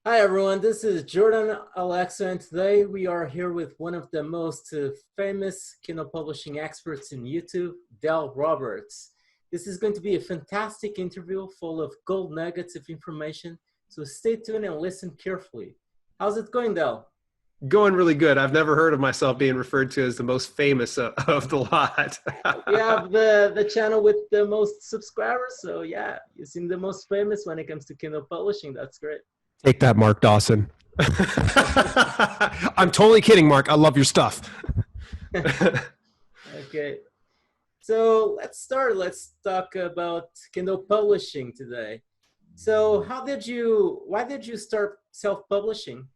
Hi everyone, this is Jordan Alexo, and today we are here with one of the most famous Kindle publishing experts in YouTube, Dell Roberts. This is going to be a fantastic interview full of gold nuggets of information, so stay tuned and listen carefully. How's it going, Dell? Going really good. I've never heard of myself being referred to as the most famous of the lot. We have the channel with the most subscribers, so yeah, you seem the most famous when it comes to Kindle publishing. That's great. Take that, Mark Dawson. I'm totally kidding, Mark. I love your stuff. Okay. So let's start. Let's talk about Kindle publishing today. So why did you start self-publishing?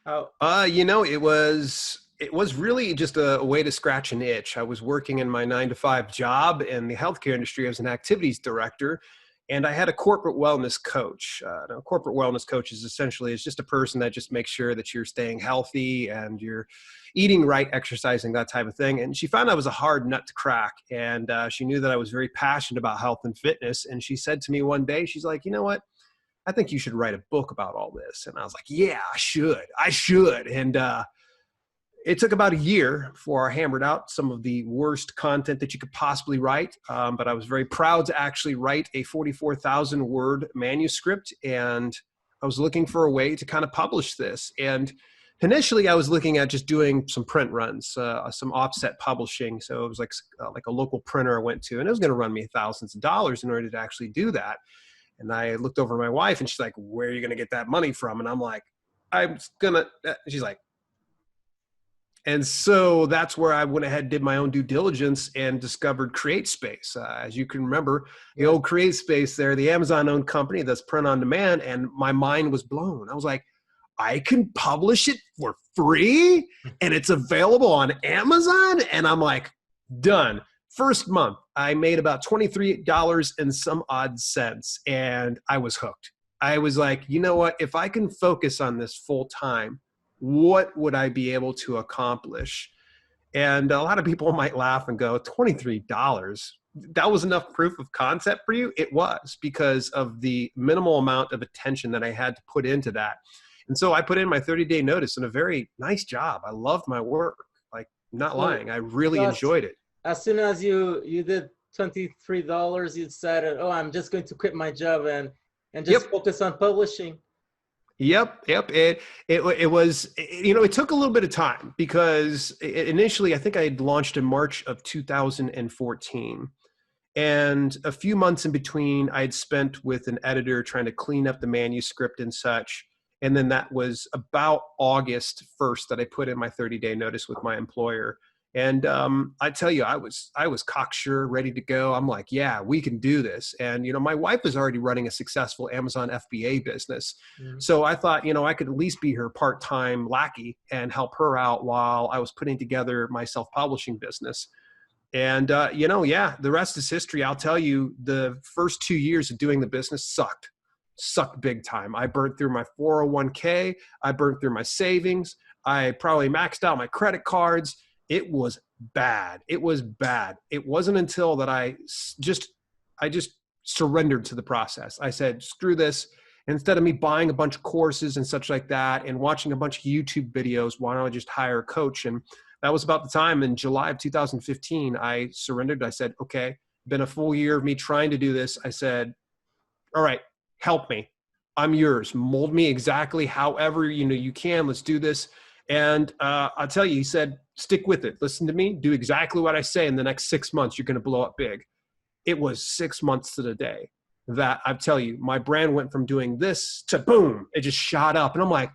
How? It was really just a way to scratch an itch. I was working in my 9 to 5 job in the healthcare industry as an activities director, and I had a corporate wellness coach. Now, a corporate wellness coach is just a person that just makes sure that you're staying healthy and you're eating right, exercising, that type of thing. And she found I was a hard nut to crack, and she knew that I was very passionate about health and fitness. And she said to me one day, she's like, you know what? I think you should write a book about all this. And I was like, yeah, I should. And it took about a year before I hammered out some of the worst content that you could possibly write. But I was very proud to actually write a 44,000 word manuscript. And I was looking for a way to kind of publish this. And initially I was looking at just doing some print runs, some offset publishing. So it was like a local printer I went to, and it was going to run me thousands of dollars in order to actually do that. And I looked over at my wife and she's like, where are you going to get that money from? And I'm like, she's like, and so that's where I went ahead, did my own due diligence and discovered CreateSpace. As you can remember, the old CreateSpace there, the Amazon owned company that's print on demand. And my mind was blown. I was like, I can publish it for free and it's available on Amazon. And I'm like, done. First month, I made about $23 and some odd cents, and I was hooked. I was like, you know what? If I can focus on this full time, what would I be able to accomplish? And a lot of people might laugh and go, $23? That was enough proof of concept for you? It was, because of the minimal amount of attention that I had to put into that. And so I put in my 30-day notice, and a very nice job. I loved my work. Like, not So, lying. I really so enjoyed it. as soon as you did $23, you decided, oh, I'm just going to quit my job and just Yep. focus on publishing. Yep. It took a little bit of time because initially I think I had launched in March of 2014. And a few months in between, I had spent with an editor trying to clean up the manuscript and such. And then that was about August 1st that I put in my 30-day notice with my employer. And I tell you, I was cocksure, ready to go. I'm like, yeah, we can do this. And my wife is already running a successful Amazon FBA business, Mhm. so I thought, I could at least be her part-time lackey and help her out while I was putting together my self-publishing business. And yeah, the rest is history. I'll tell you, the first 2 years of doing the business sucked big time. I burnt through my 401k. I burnt through my savings. I probably maxed out my credit cards. It was bad. It was bad. It wasn't until that I just surrendered to the process. I said, screw this. Instead of me buying a bunch of courses and such like that and watching a bunch of YouTube videos, why don't I just hire a coach? And that was about the time in July of 2015, I surrendered. I said, okay, been a full year of me trying to do this. I said, all right, help me. I'm yours. Mold me exactly however you can. Let's do this. And I'll tell you, he said, stick with it. Listen to me. Do exactly what I say. In the next 6 months, you're going to blow up big. It was 6 months to the day that I tell you, my brand went from doing this to boom. It just shot up. And I'm like,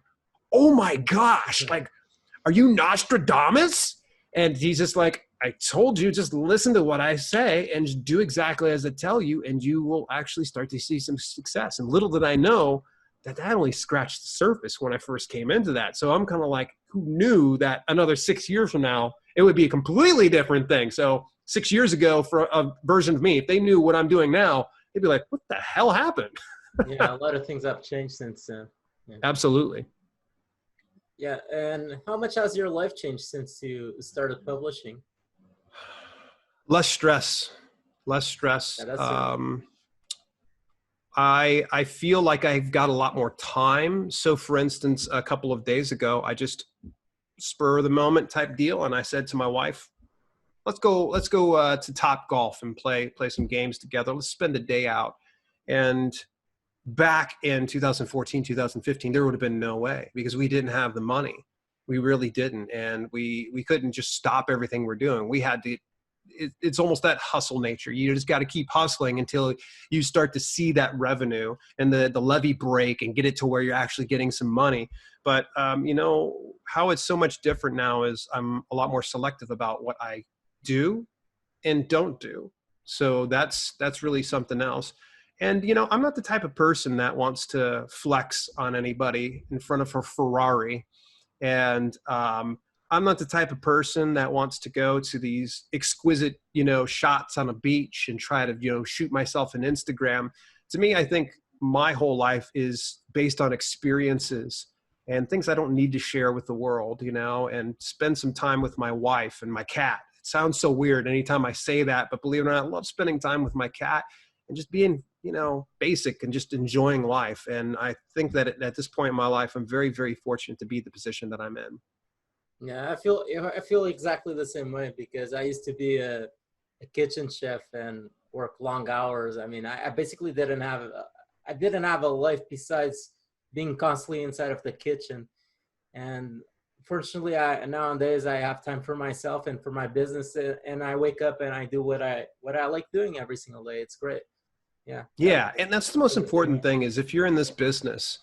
oh my gosh, like, are you Nostradamus? And he's just like, I told you, just listen to what I say and just do exactly as I tell you, and you will actually start to see some success. And little did I know that only scratched the surface when I first came into that. So I'm kind of like, who knew that another 6 years from now, it would be a completely different thing. So 6 years ago, for a version of me, if they knew what I'm doing now, they'd be like, what the hell happened? Yeah, a lot of things have changed since then. Yeah. Absolutely. Yeah, and how much has your life changed since you started publishing? Less stress, less stress. Yeah, that's it. I feel like I've got a lot more time. So for instance, a couple of days ago, I just spur of the moment type deal. And I said to my wife, let's go to Top Golf and play some games together. Let's spend the day out. And back in 2014, 2015, there would have been no way because we didn't have the money. We really didn't. And we couldn't just stop everything we're doing. We had to, it's almost that hustle nature. You just got to keep hustling until you start to see that revenue and the levee break and get it to where you're actually getting some money. But you know, how it's so much different now is I'm a lot more selective about what I do and don't do. So that's really something else. And, you know, I'm not the type of person that wants to flex on anybody in front of a Ferrari. And I'm not the type of person that wants to go to these exquisite, you know, shots on a beach and try to, you know, shoot myself an Instagram. To me, I think my whole life is based on experiences and things I don't need to share with the world, you know, and spend some time with my wife and my cat. It sounds so weird anytime I say that, but believe it or not, I love spending time with my cat and just being, you know, basic and just enjoying life. And I think that at this point in my life, I'm very, very fortunate to be the position that I'm in. Yeah, I feel exactly the same way because I used to be a kitchen chef and work long hours. I mean, I basically didn't have a life besides being constantly inside of the kitchen. And fortunately, I nowadays I have time for myself and for my business, and I wake up and I do what I like doing every single day. It's great. Yeah. Yeah. And that's the most important thing is if you're in this business,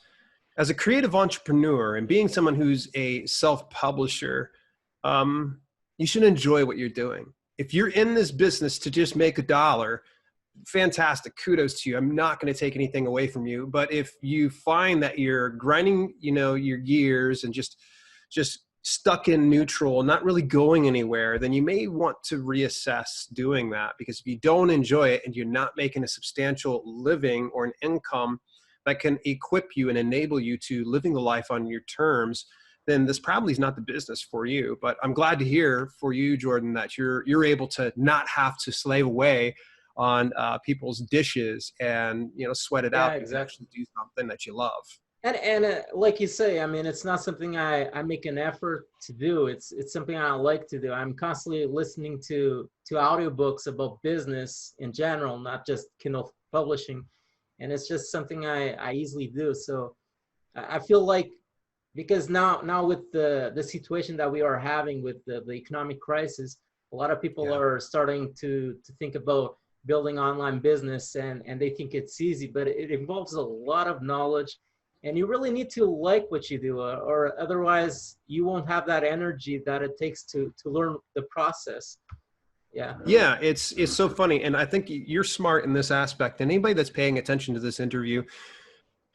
as a creative entrepreneur and being someone who's a self-publisher, you should enjoy what you're doing. If you're in this business to just make a dollar, fantastic, kudos to you. I'm not going to take anything away from you. But if you find that you're grinding, you know, your gears and just stuck in neutral, not really going anywhere, then you may want to reassess doing that. Because if you don't enjoy it and you're not making a substantial living or an income that can equip you and enable you to living the life on your terms, then this probably is not the business for you. But I'm glad to hear for you, Jordan, that you're able to not have to slave away on people's dishes and, you know, sweat it out and actually do something that you love. And like you say, I mean, it's not something I make an effort to do. It's something I like to do. I'm constantly listening to audiobooks about business in general, not just Kindle publishing. And it's just something I easily do. So I feel like because now with the situation that we are having with the economic crisis, a lot of people are starting to think about building online business and they think it's easy, but it involves a lot of knowledge. And you really need to like what you do, or otherwise you won't have that energy that it takes to learn the process. Yeah. Yeah, it's so funny. And I think you're smart in this aspect. And anybody that's paying attention to this interview,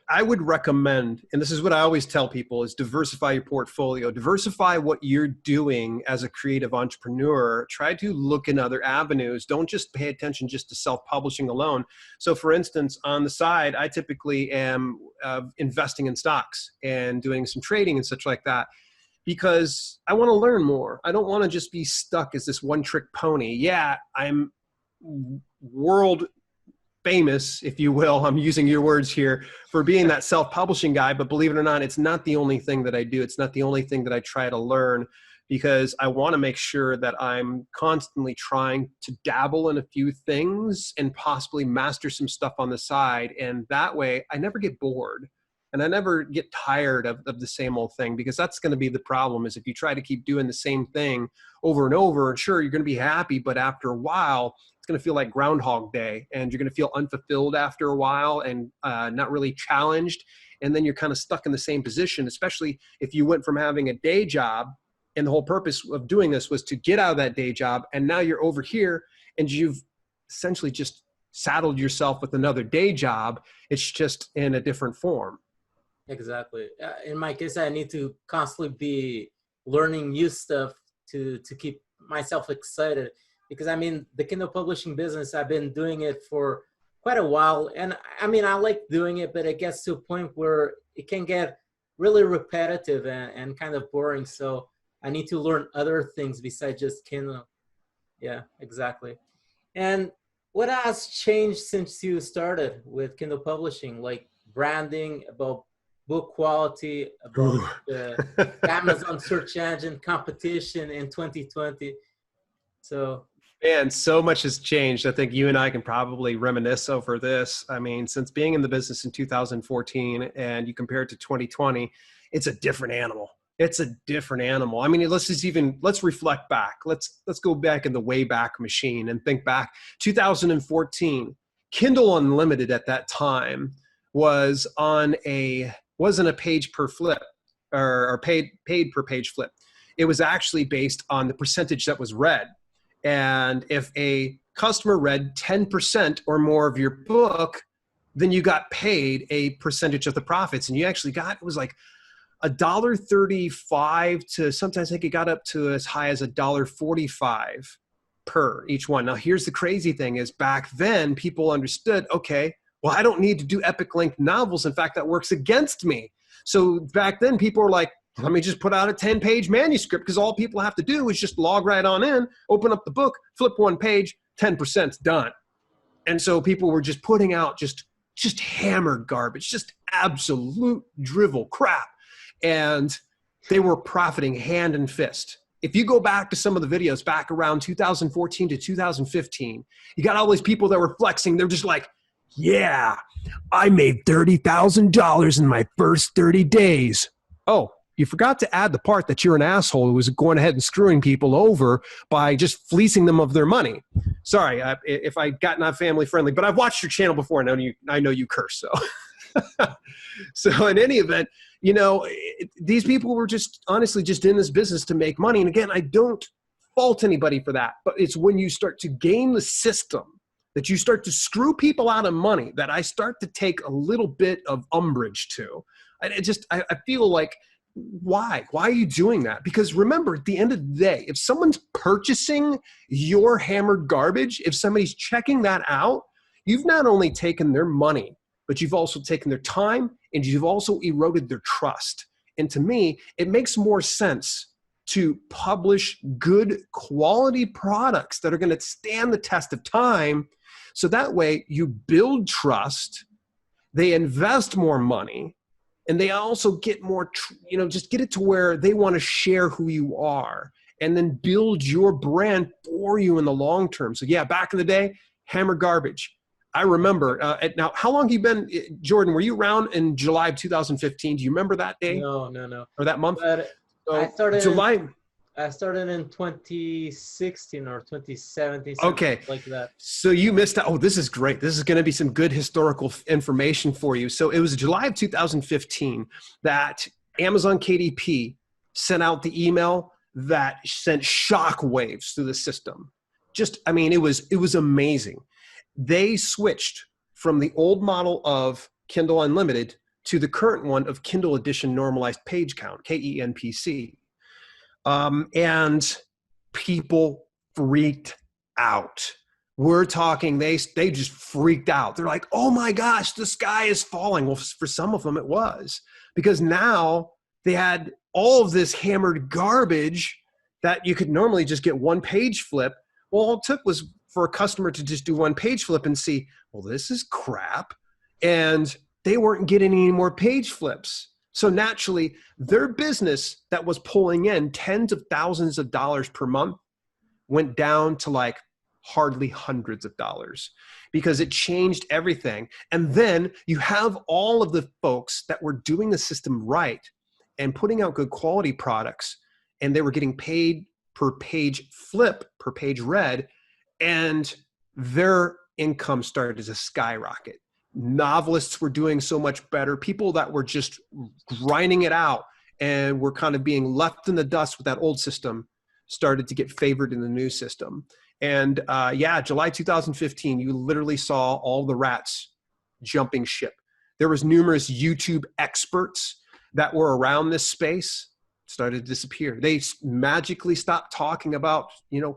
I would recommend, and this is what I always tell people, is diversify your portfolio. Diversify what you're doing as a creative entrepreneur. Try to look in other avenues. Don't just pay attention just to self-publishing alone. So for instance, on the side, I typically am investing in stocks and doing some trading and such like that, because I want to learn more. I don't want to just be stuck as this one-trick pony. Yeah, I'm world famous, if you will, I'm using your words here, for being that self-publishing guy, but believe it or not, it's not the only thing that I do. It's not the only thing that I try to learn, because I want to make sure that I'm constantly trying to dabble in a few things and possibly master some stuff on the side. And that way I never get bored and I never get tired of the same old thing, because that's going to be the problem, is if you try to keep doing the same thing over and over, sure, you're going to be happy, but after a while, going to feel like Groundhog Day, and you're going to feel unfulfilled after a while and not really challenged. And then you're kind of stuck in the same position, especially if you went from having a day job and the whole purpose of doing this was to get out of that day job. And now you're over here and you've essentially just saddled yourself with another day job. It's just in a different form. Exactly. In my case, I need to constantly be learning new stuff to keep myself excited. Because I mean, the Kindle publishing business, I've been doing it for quite a while. And I mean, I like doing it, but it gets to a point where it can get really repetitive and kind of boring. So I need to learn other things besides just Kindle. Yeah, exactly. And what has changed since you started with Kindle Publishing, like branding, about book quality, about Ooh. the Amazon search engine competition in 2020? So, Man, so much has changed. I think you and I can probably reminisce over this. I mean, since being in the business in 2014 and you compare it to 2020, it's a different animal. It's a different animal. I mean, let's reflect back. Let's go back in the Wayback Machine and think back. 2014, Kindle Unlimited at that time wasn't a page per flip or paid per page flip. It was actually based on the percentage that was read. And if a customer read 10% or more of your book, then you got paid a percentage of the profits. And you actually got, it was like $1.35 to sometimes I think it got up to as high as $1.45 per each one. Now, here's the crazy thing is back then people understood, okay, well, I don't need to do epic length novels. In fact, that works against me. So back then people were like, let me just put out a 10-page manuscript because all people have to do is just log right on in, open up the book, flip one page, 10% done. And so people were just putting out just hammered garbage, just absolute drivel crap. And they were profiting hand and fist. If you go back to some of the videos back around 2014 to 2015, you got all these people that were flexing. They're just like, yeah, I made $30,000 in my first 30 days. Oh, you forgot to add the part that you're an asshole who was going ahead and screwing people over by just fleecing them of their money. Sorry if I got not family friendly, but I've watched your channel before. I know you curse. So, so in any event, you know, these people were just honestly just in this business to make money. And again, I don't fault anybody for that, but it's when you start to game the system that you start to screw people out of money that I start to take a little bit of umbrage to. I feel like, why are you doing that? Because remember, at the end of the day, if someone's purchasing your hammered garbage, if somebody's checking that out, you've not only taken their money, but you've also taken their time and you've also eroded their trust. And to me, it makes more sense to publish good quality products that are going to stand the test of time. So that way you build trust, they invest more money, and they also get more, just get it to where they want to share who you are and then build your brand for you in the long term. So yeah, back in the day, hammer garbage. I remember, now how long have you been, Jordan, were you around in July of 2015? Do you remember that day? No. Or that month? But So I started in 2016 or 2017, okay, like that. So you missed out. Oh, this is great. This is going to be some good historical information for you. So it was July of 2015 that Amazon KDP sent out the email that sent shock waves through the system. It was amazing. They switched from the old model of Kindle Unlimited to the current one of Kindle Edition Normalized Page Count, KENPC. And people freaked out. We're talking, they just freaked out. They're like, oh my gosh, the sky is falling. Well, for some of them it was, because now they had all of this hammered garbage that you could normally just get one page flip. Well, all it took was for a customer to just do one page flip and see, well, this is crap. And they weren't getting any more page flips. So naturally, their business that was pulling in tens of thousands of dollars per month went down to like hardly hundreds of dollars because it changed everything. And then you have all of the folks that were doing the system right and putting out good quality products, and they were getting paid per page flip, per page read, and their income started to skyrocket. Novelists were doing so much better. People that were just grinding it out and were kind of being left in the dust with that old system started to get favored in the new system. And July 2015, you literally saw all the rats jumping ship. There was numerous YouTube experts that were around this space started to disappear. They magically stopped talking about,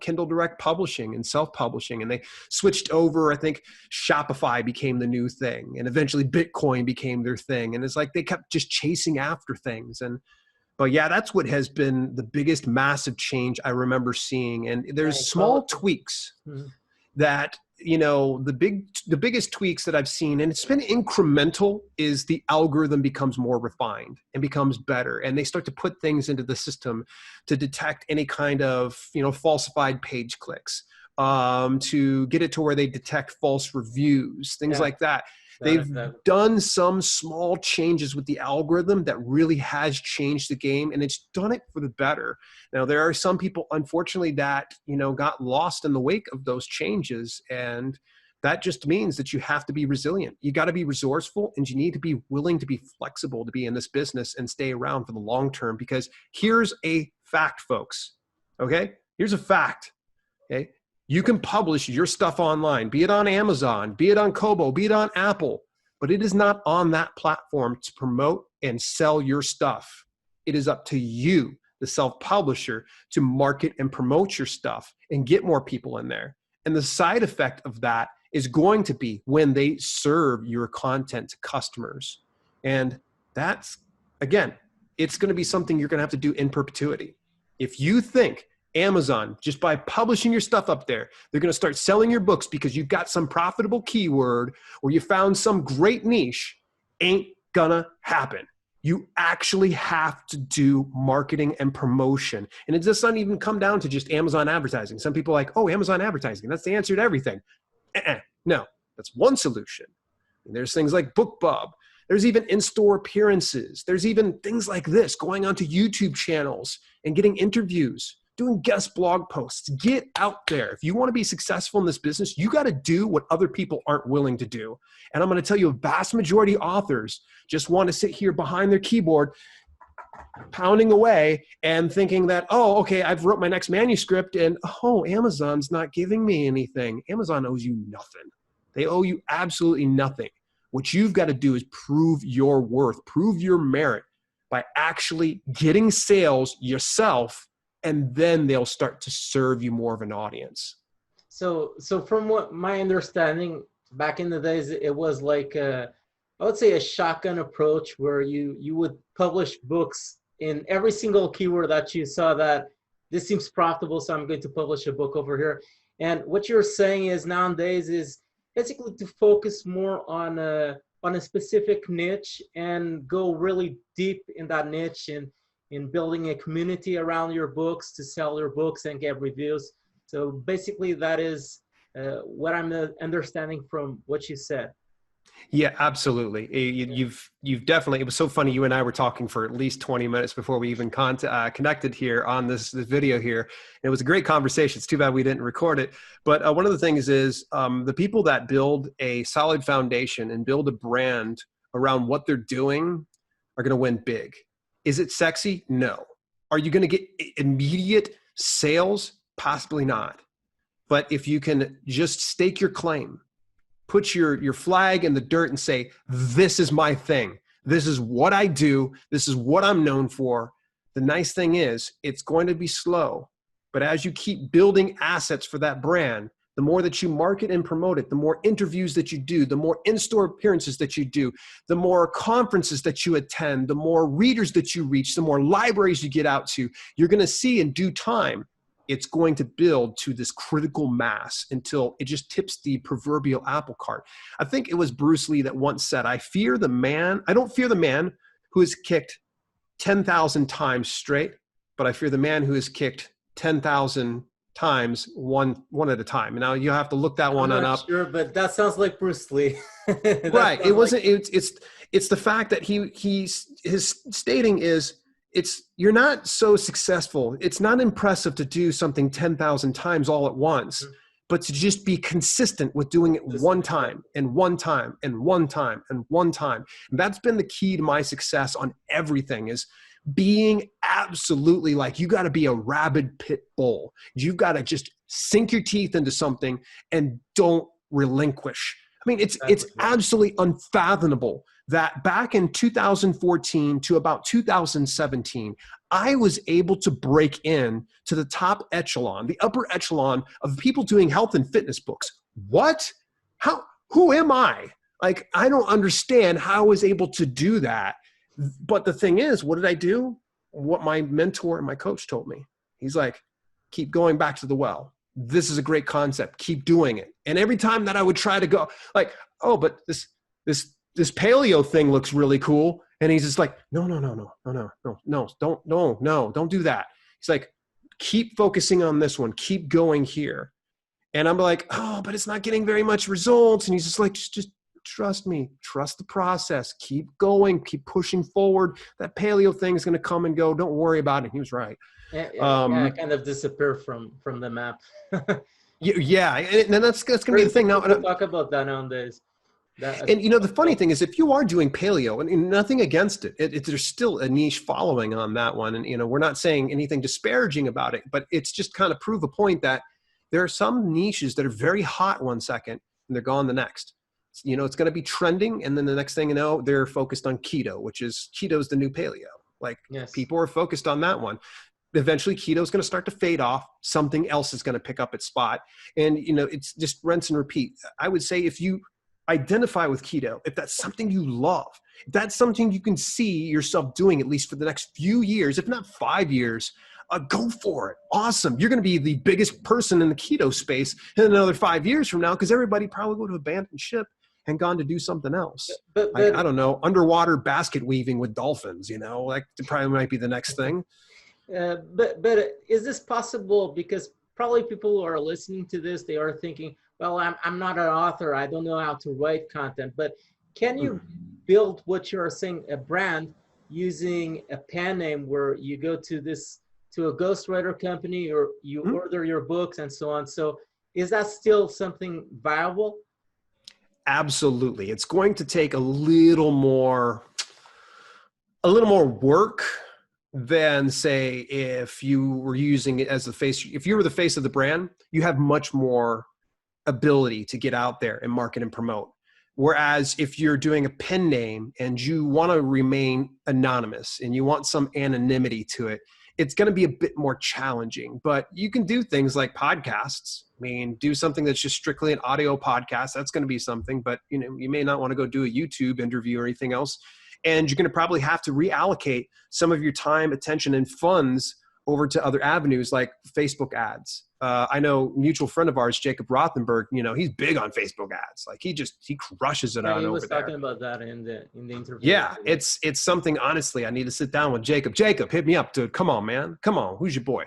Kindle Direct Publishing and self-publishing, and they switched over. I think Shopify became the new thing, and eventually Bitcoin became their thing. And it's like they kept just chasing after things. But yeah, that's what has been the biggest massive change I remember seeing. And there's small tweaks that the biggest tweaks that I've seen, and it's been incremental, is the algorithm becomes more refined and becomes better. And they start to put things into the system to detect any kind of, falsified page clicks, to get it to where they detect false reviews, things like that. They've done some small changes with the algorithm that really has changed the game, and it's done it for the better. Now, there are some people, unfortunately, that, got lost in the wake of those changes. And that just means that you have to be resilient. You got to be resourceful, and you need to be willing to be flexible to be in this business and stay around for the long term. Because here's a fact, folks. Okay? Here's a fact. Okay? You can publish your stuff online, be it on Amazon, be it on Kobo, be it on Apple, but it is not on that platform to promote and sell your stuff. It is up to you, the self-publisher, to market and promote your stuff and get more people in there. And the side effect of that is going to be when they serve your content to customers. And that's, again, it's going to be something you're going to have to do in perpetuity. If you think Amazon, just by publishing your stuff up there, they're going to start selling your books because you've got some profitable keyword or you found some great niche, ain't gonna happen. You actually have to do marketing and promotion. And it does not even come down to just Amazon advertising. Some people are like, oh, Amazon advertising, that's the answer to everything. No, that's one solution. And there's things like BookBub. There's even in-store appearances. There's even things like this, going onto YouTube channels and getting interviews, doing guest blog posts. Get out there. If you want to be successful in this business, you got to do what other people aren't willing to do. And I'm going to tell you, a vast majority of authors just want to sit here behind their keyboard, pounding away and thinking that, oh, okay, I've wrote my next manuscript and, oh, Amazon's not giving me anything. Amazon owes you nothing. They owe you absolutely nothing. What you've got to do is prove your worth, prove your merit by actually getting sales yourself, and then they'll start to serve you more of an audience. So from what my understanding, back in the days, it was like I would say a shotgun approach where you would publish books in every single keyword that you saw that this seems profitable, so I'm going to publish a book over here. And what you're saying is nowadays is basically to focus more on a specific niche and go really deep in that niche and in building a community around your books to sell your books and get reviews. So basically that is what I'm understanding from what you said. Yeah, absolutely. You've definitely, it was so funny. You and I were talking for at least 20 minutes before we even connected here on this video here. It was a great conversation. It's too bad we didn't record it. But one of the things is the people that build a solid foundation and build a brand around what they're doing are going to win big. Is it sexy? No. Are you going to get immediate sales? Possibly not. But if you can just stake your claim, put your flag in the dirt and say, this is my thing. This is what I do. This is what I'm known for. The nice thing is it's going to be slow. But as you keep building assets for that brand, the more that you market and promote it, the more interviews that you do, the more in-store appearances that you do, the more conferences that you attend, the more readers that you reach, the more libraries you get out to, you're going to see in due time, it's going to build to this critical mass until it just tips the proverbial apple cart. I think it was Bruce Lee that once said, I don't fear the man who is kicked 10,000 times straight, but I fear the man who is kicked 10,000 times one at a time. Now you have to look that one on up. Sure, but that sounds like Bruce Lee. Right. It wasn't. It's the fact that his stating is you're not so successful. It's not impressive to do something 10,000 times all at once, but to just be consistent with doing it one time and one time and one time and one time. And that's been the key to my success on everything, is being absolutely like, you got to be a rabid pit bull. You've got to just sink your teeth into something and don't relinquish. I mean, it's absolutely unfathomable that back in 2014 to about 2017, I was able to break in to the top echelon, the upper echelon of people doing health and fitness books. What? Who am I? Like, I don't understand how I was able to do that. But the thing is, what did I do? What my mentor and my coach told me. He's like, keep going back to the well. this is a great concept. Keep doing it. And every time that I would try to go like, oh, but this paleo thing looks really cool. And he's just like, no, don't do that. He's like, keep focusing on this one. Keep going here. And I'm like, oh, but it's not getting very much results. And he's just like, just trust me, trust the process. Keep going, keep pushing forward. That paleo thing is going to come and go. Don't worry about it. He was right. Yeah, kind of disappear from the map. Yeah, and that's going to be the thing now. Talk about that nowadays. And the funny thing is, if you are doing paleo, and nothing against it, there's still a niche following on that one. And we're not saying anything disparaging about it, but it's just kind of prove a point that there are some niches that are very hot one second and they're gone the next. It's going to be trending, and then the next thing you know, they're focused on keto, which is keto's the new paleo. Like, yes. People are focused on that one. Eventually keto is going to start to fade off. Something else is going to pick up its spot. And, it's just rinse and repeat. I would say if you identify with keto, if that's something you love, if that's something you can see yourself doing at least for the next few years, if not 5 years, go for it. Awesome. You're going to be the biggest person in the keto space in another 5 years from now, because everybody probably would have abandoned ship and gone to do something else. But I don't know, underwater basket weaving with dolphins, like it probably might be the next thing. But is this possible? Because probably people who are listening to this, they are thinking, well, I'm not an author. I don't know how to write content. But can you build what you're saying, a brand, using a pen name where you go to a ghostwriter company, or you order your books and so on? So is that still something viable? Absolutely. It's going to take a little more work than, say, if you were using it as the face. If you were the face of the brand, you have much more ability to get out there and market and promote. Whereas if you're doing a pen name and you want to remain anonymous and you want some anonymity to it, it's going to be a bit more challenging. But you can do things like podcasts. I mean, do something that's just strictly an audio podcast. That's going to be something, but you may not want to go do a YouTube interview or anything else. And you're going to probably have to reallocate some of your time, attention, and funds over to other avenues like Facebook ads. I know a mutual friend of ours, Jacob Rothenberg, he's big on Facebook ads. Like he crushes it on over there. He was talking about that in the interview. Yeah, it's something, honestly, I need to sit down with Jacob. Jacob, hit me up, dude. Come on, man. Come on. Who's your boy?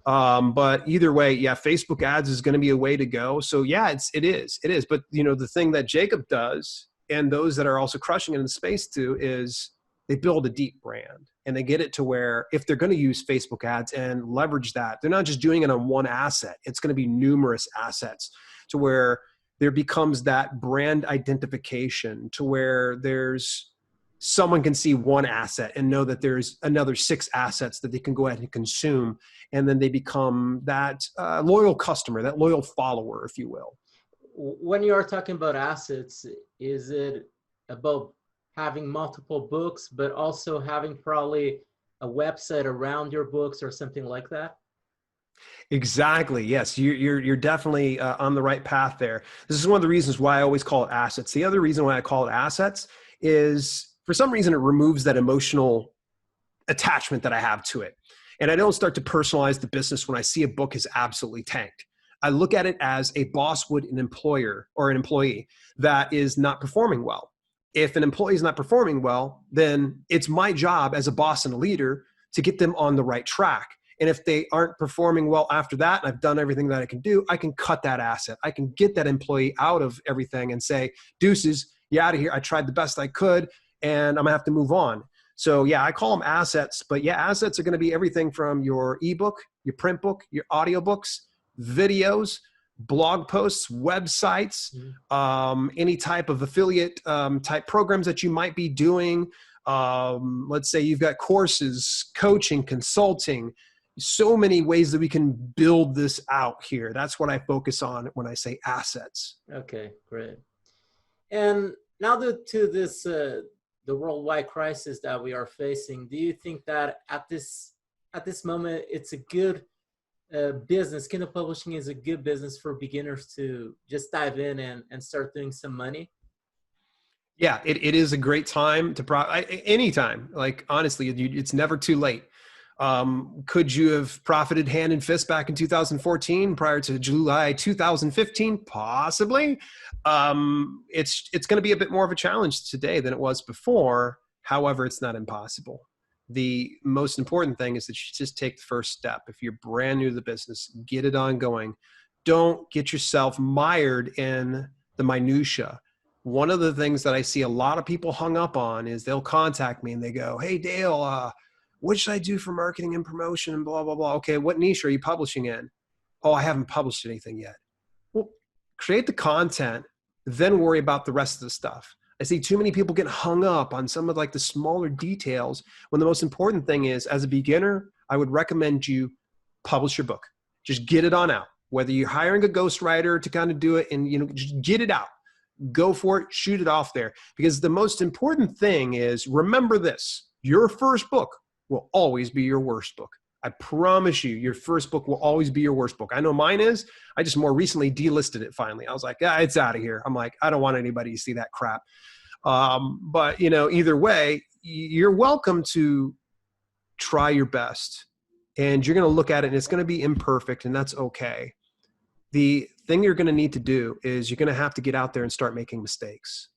But either way, yeah, Facebook ads is going to be a way to go. So yeah, it is. But the thing that Jacob does, and those that are also crushing it in the space too, is they build a deep brand, and they get it to where if they're going to use Facebook ads and leverage that, they're not just doing it on one asset. It's going to be numerous assets, to where there becomes that brand identification, to where someone can see one asset and know that there's another 6 assets that they can go ahead and consume. And then they become that loyal customer, that loyal follower, if you will. When you are talking about assets, is it about having multiple books, but also having probably a website around your books or something like that? Exactly. Yes, you're definitely on the right path there. This is one of the reasons why I always call it assets. The other reason why I call it assets is, for some reason, it removes that emotional attachment that I have to it. And I don't start to personalize the business when I see a book is absolutely tanked. I look at it as a boss would an employer or an employee that is not performing well. If an employee is not performing well, then it's my job as a boss and a leader to get them on the right track. And if they aren't performing well after that, and I've done everything that I can do, I can cut that asset. I can get that employee out of everything and say, deuces, you out of here. I tried the best I could, and I'm gonna have to move on. So yeah, I call them assets, but yeah, assets are gonna be everything from your ebook, your print book, your audiobooks, videos, blog posts, websites, any type of affiliate type programs that you might be doing. Let's say you've got courses, coaching, consulting, so many ways that we can build this out here. That's what I focus on when I say assets. Okay, great. And now to this, the worldwide crisis that we are facing, do you think that at this moment, it's a good business, Kindle Publishing is a good business for beginners to just dive in and start doing some money? Yeah, it is a great time to anytime. Like, honestly, it's never too late. Could you have profited hand and fist back in 2014 prior to July 2015? Possibly. It's going to be a bit more of a challenge today than it was before. However, it's not impossible. The most important thing is that you just take the first step. If you're brand new to the business, get it ongoing. Don't get yourself mired in the minutia. One of the things that I see a lot of people hung up on is they'll contact me and they go, "Hey, Dale, what should I do for marketing and promotion and blah, blah, blah." Okay, what niche are you publishing in? "Oh, I haven't published anything yet." Well, create the content, then worry about the rest of the stuff. I see too many people get hung up on some of like the smaller details when the most important thing is, as a beginner, I would recommend you publish your book. Just get it on out. Whether you're hiring a ghostwriter to kind of do it and, just get it out. Go for it, shoot it off there. Because the most important thing is, remember this, your first book will always be your worst book. I promise you, your first book will always be your worst book. I know mine is. I just more recently delisted it finally. I was like, it's out of here. I'm like, I don't want anybody to see that crap. But, either way, you're welcome to try your best. And you're going to look at it and it's going to be imperfect, and that's okay. The thing you're going to need to do is you're going to have to get out there and start making mistakes.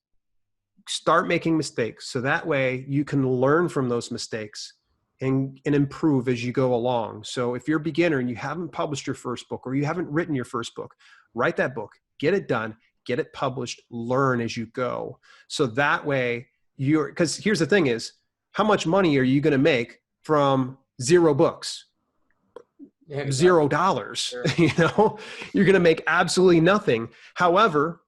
Start making mistakes so that way you can learn from those mistakes and improve as you go along. So if you're a beginner and you haven't published your first book or you haven't written your first book, write that book, get it done, get it published, learn as you go. So that way because here's the thing is, how much money are you going to make from 0 books? Yeah, exactly. $0. Sure. You're going to make absolutely nothing. However,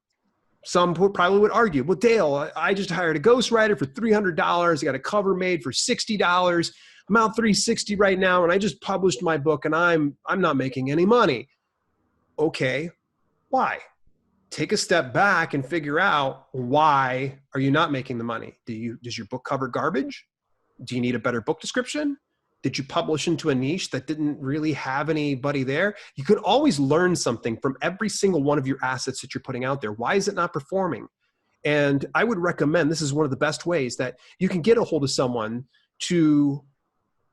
some probably would argue, well, Dale, I just hired a ghostwriter for $300. I got a cover made for $60. I'm out $360 right now, and I just published my book, and I'm not making any money. Okay, why? Take a step back and figure out, why are you not making the money? Does your book cover garbage? Do you need a better book description? Did you publish into a niche that didn't really have anybody there? You could always learn something from every single one of your assets that you're putting out there. Why is it not performing? And I would recommend, this is one of the best ways that you can get a hold of someone, to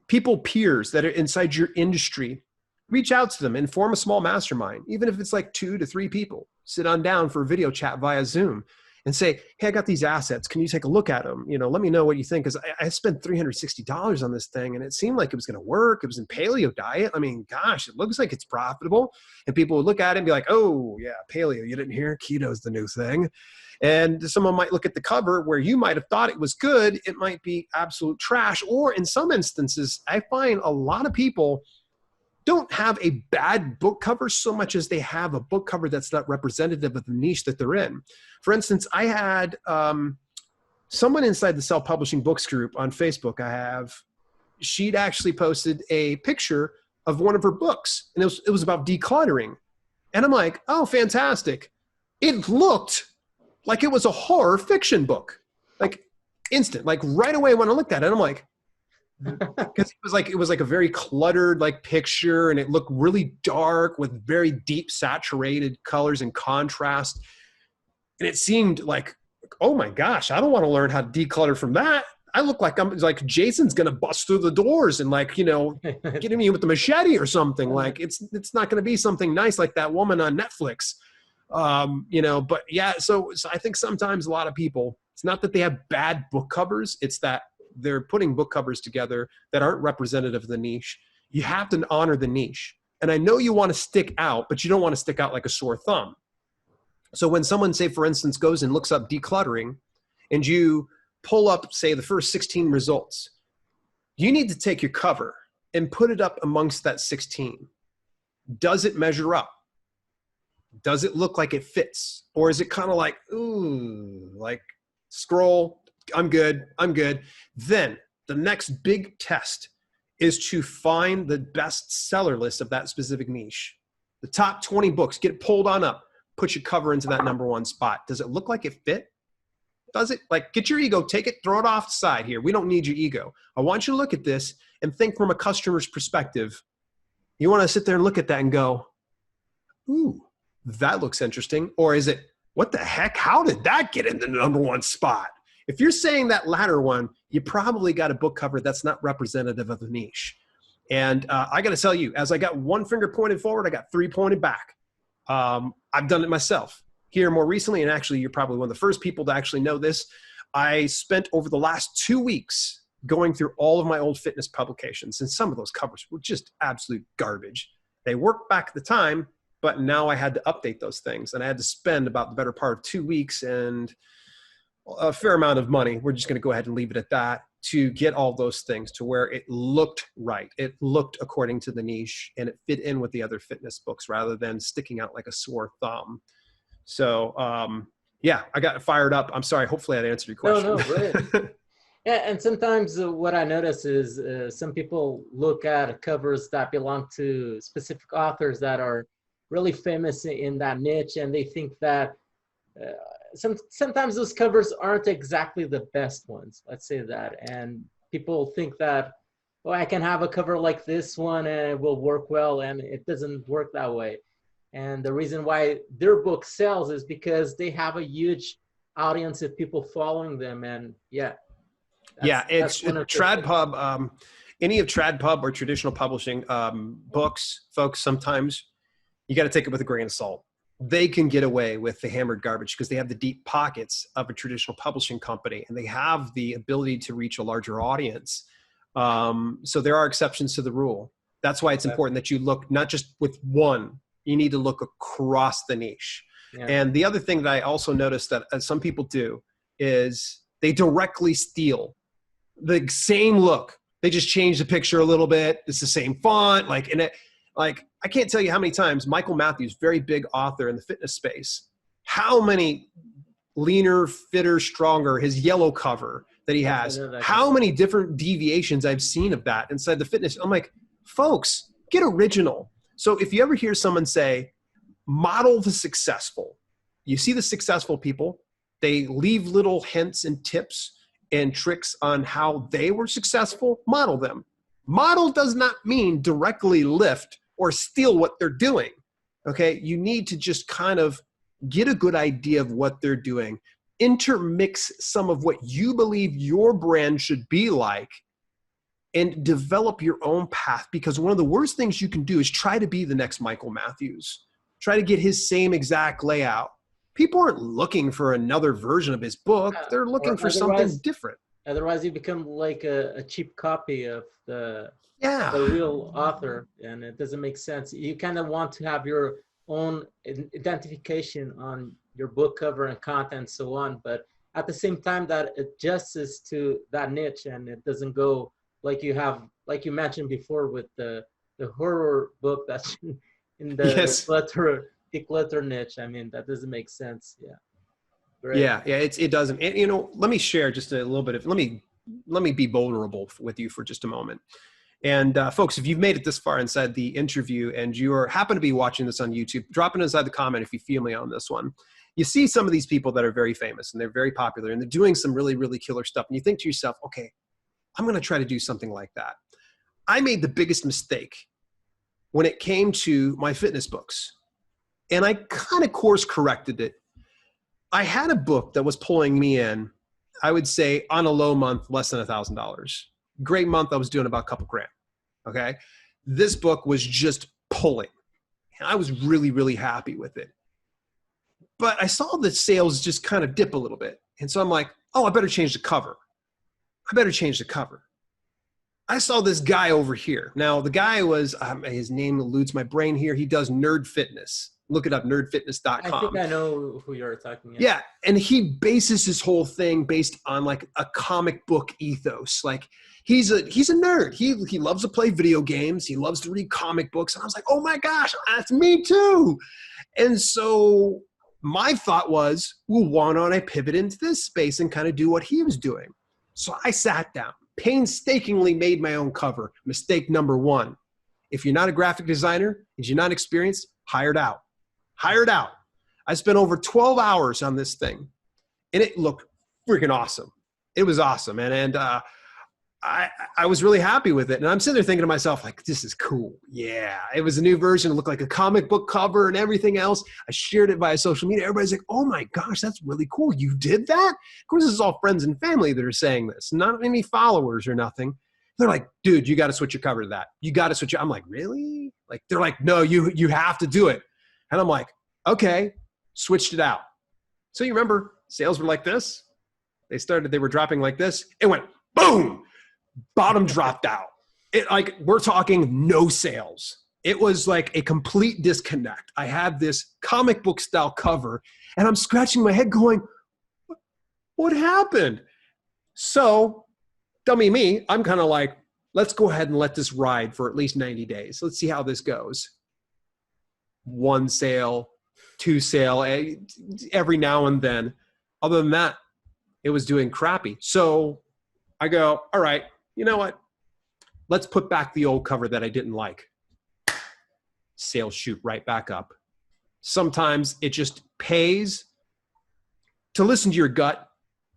peers that are inside your industry. Reach out to them and form a small mastermind, even if it's like 2 to 3 people. Sit on down for a video chat via Zoom and say, "Hey, I got these assets. Can you take a look at them? Let me know what you think." Because I spent $360 on this thing and it seemed like it was going to work. It was in paleo diet. I mean, gosh, it looks like it's profitable. And people would look at it and be like, "Oh yeah, paleo, you didn't hear? Keto's the new thing." And someone might look at the cover where you might have thought it was good. It might be absolute trash. Or in some instances, I find a lot of people don't have a bad book cover so much as they have a book cover that's not representative of the niche that they're in. For instance, I had someone inside the self-publishing books group on Facebook. She'd actually posted a picture of one of her books, and it was about decluttering. And I'm like, oh, fantastic. It looked like it was a horror fiction book, like instant, like right away when I looked at it, I'm like, because it was like a very cluttered like picture, and it looked really dark with very deep saturated colors and contrast. And it seemed like, oh my gosh, I don't want to learn how to declutter from that. I look like Jason's going to bust through the doors and getting me with the machete or something. Like it's not going to be something nice like that woman on Netflix. But yeah, so I think sometimes a lot of people, it's not that they have bad book covers. It's that they're putting book covers together that aren't representative of the niche. You have to honor the niche. And I know you want to stick out, but you don't want to stick out like a sore thumb. So when someone, say, for instance, goes and looks up decluttering and you pull up, say, the first 16 results, you need to take your cover and put it up amongst that 16. Does it measure up? Does it look like it fits? Or is it kind of like, ooh, like scroll, I'm good. Then the next big test is to find the bestseller list of that specific niche. The top 20 books, get it pulled on up, put your cover into that number 1 spot. Does it look like it fit? Does it? Like, get your ego, take it, throw it off the side here. We don't need your ego. I want you to look at this and think from a customer's perspective. You want to sit there and look at that and go, ooh, that looks interesting. Or is it, what the heck? How did that get in the number 1 spot? If you're saying that latter one, you probably got a book cover that's not representative of the niche. And I got to tell you, as I got one finger pointed forward, I got three pointed back. I've done it myself here more recently. And actually, you're probably one of the first people to actually know this. I spent over the last 2 weeks going through all of my old fitness publications. And some of those covers were just absolute garbage. They worked back at the time, but now I had to update those things. And I had to spend about the better part of 2 weeks and a fair amount of money. We're just going to go ahead and leave it at that, to get all those things to where it looked right. It looked according to the niche and it fit in with the other fitness books rather than sticking out like a sore thumb. So, yeah, I got fired up. I'm sorry. Hopefully that answered your question. No, great. Yeah, and sometimes what I notice is some people look at covers that belong to specific authors that are really famous in that niche, and they think that sometimes those covers aren't exactly the best ones. Let's say that, and people think that, oh, I can have a cover like this one and it will work well, and it doesn't work that way. And the reason why their book sells is because they have a huge audience of people following them, and it's TradPub. Any of TradPub or traditional publishing books, folks, sometimes you got to take it with a grain of salt. They can get away with the hammered garbage because they have the deep pockets of a traditional publishing company, and they have the ability to reach a larger audience. So there are exceptions to the rule. That's why it's important that you look not just with one, you need to look across the niche. Yeah. And the other thing that I also noticed that some people do is they directly steal the same look. They just change the picture a little bit. It's the same font. I can't tell you how many times Michael Matthews, very big author in the fitness space, how many leaner, fitter, stronger, his yellow cover that he has, how many different deviations I've seen of that inside the fitness. I'm like, folks, get original. So if you ever hear someone say, model the successful, you see the successful people, they leave little hints and tips and tricks on how they were successful, model them. Model does not mean directly lift or steal what they're doing, okay? You need to just kind of get a good idea of what they're doing, intermix some of what you believe your brand should be like, and develop your own path, because one of the worst things you can do is try to be the next Michael Matthews. Try to get his same exact layout. People aren't looking for another version of his book. They're looking for something different. Otherwise, you become like a cheap copy of the real author, and it doesn't make sense. You kind of want to have your own identification on your book cover and content and so on, but at the same time that adjusts to that niche, and it doesn't go like you mentioned before with the horror book that's in the declutter niche. I mean, that doesn't make sense. Yeah. Great. Yeah, it doesn't. And, let me share just a little bit of, let me be vulnerable with you for just a moment. And folks, if you've made it this far inside the interview and you happen to be watching this on YouTube, drop it inside the comment if you feel me on this one. You see some of these people that are very famous and they're very popular and they're doing some really, really killer stuff. And you think to yourself, okay, I'm going to try to do something like that. I made the biggest mistake when it came to my fitness books. And I kind of course corrected it. I had a book that was pulling me in, I would say on a low month, less than $1,000. Great month, I was doing about a couple grand. Okay. This book was just pulling. And I was really, really happy with it. But I saw the sales just kind of dip a little bit. And so I'm like, oh, I better change the cover. I saw this guy over here. Now, the guy was, his name eludes my brain here. He does nerd fitness. Look it up, nerdfitness.com. I think I know who you're talking about. Yeah, and he bases his whole thing based on like a comic book ethos. Like he's a nerd. He loves to play video games. He loves to read comic books. And I was like, oh my gosh, that's me too. And so my thought was, well, why don't I pivot into this space and kind of do what he was doing? So I sat down, painstakingly made my own cover. Mistake number one. If you're not a graphic designer, if you're not experienced, hired out. I spent over 12 hours on this thing and it looked freaking awesome. It was awesome. And I was really happy with it. And I'm sitting there thinking to myself, like, this is cool. Yeah. It was a new version. It looked like a comic book cover and everything else. I shared it via social media. Everybody's like, oh my gosh, that's really cool. You did that? Of course, this is all friends and family that are saying this, not any followers or nothing. They're like, dude, you got to switch your cover to that. You got to switch it. I'm like, really? Like, they're like, no, you have to do it. And I'm like, okay, switched it out. So you remember sales were like this. They were dropping like this. It went boom, bottom dropped out. We're talking no sales. It was like a complete disconnect. I had this comic book style cover and I'm scratching my head going, what happened? So dummy me, I'm kind of like, let's go ahead and let this ride for at least 90 days. Let's see how this goes. 1 sale, 2 sale, every now and then. Other than that, it was doing crappy. So I go, all right, you know what? Let's put back the old cover that I didn't like. Sales shoot right back up. Sometimes it just pays to listen to your gut,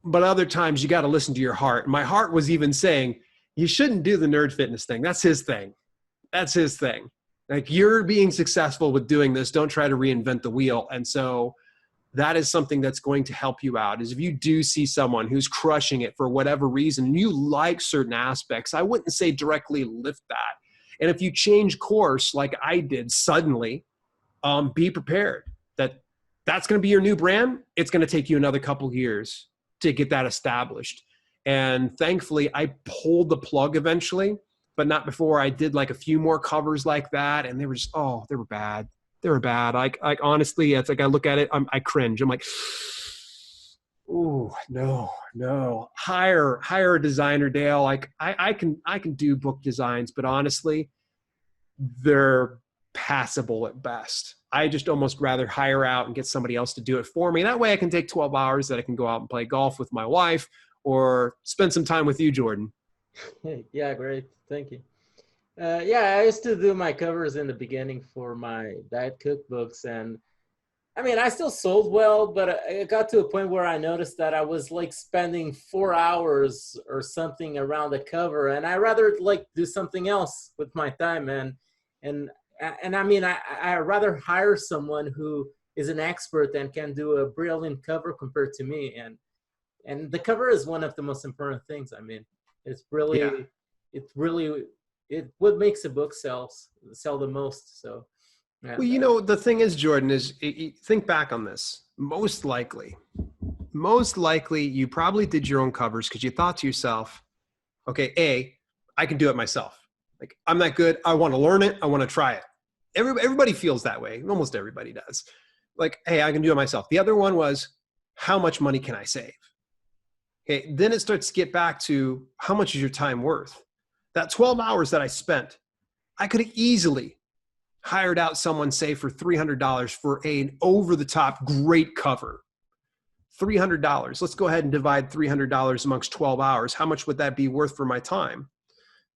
but other times you got to listen to your heart. My heart was even saying, you shouldn't do the nerd fitness thing. That's his thing. That's his thing. Like, you're being successful with doing this. Don't try to reinvent the wheel. And so that is something that's going to help you out, is if you do see someone who's crushing it for whatever reason, and you like certain aspects, I wouldn't say directly lift that. And if you change course like I did suddenly, be prepared that that's going to be your new brand. It's going to take you another couple of years to get that established. And thankfully, I pulled the plug eventually, but not before I did like a few more covers like that. And they were just, they were bad. They were bad. Like honestly, it's like I look at it, I cringe. I'm like, oh, no. Hire a designer, Dale. Like I can do book designs, but honestly, they're passable at best. I just almost rather hire out and get somebody else to do it for me. That way I can take 12 hours that I can go out and play golf with my wife or spend some time with you, Jordan. Yeah, great. Thank you. Yeah, I used to do my covers in the beginning for my diet cookbooks, and I mean, I still sold well, but it got to a point where I noticed that I was like spending 4 hours or something around the cover, and I rather like do something else with my time. And I mean, I rather hire someone who is an expert and can do a brilliant cover compared to me. And the cover is one of the most important things. I mean, it's really, what makes a book sell the most. So, yeah. Well, you know, the thing is, Jordan, is think back on this. Most likely, you probably did your own covers because you thought to yourself, okay, I can do it myself. Like, I'm that good. I want to learn it. I want to try it. Everybody feels that way. Almost everybody does. Like, hey, I can do it myself. The other one was, how much money can I save? Okay, then it starts to get back to, how much is your time worth? That 12 hours that I spent, I could have easily hired out someone, say, for $300 for an over-the-top great cover. $300. Let's go ahead and divide $300 amongst 12 hours. How much would that be worth for my time?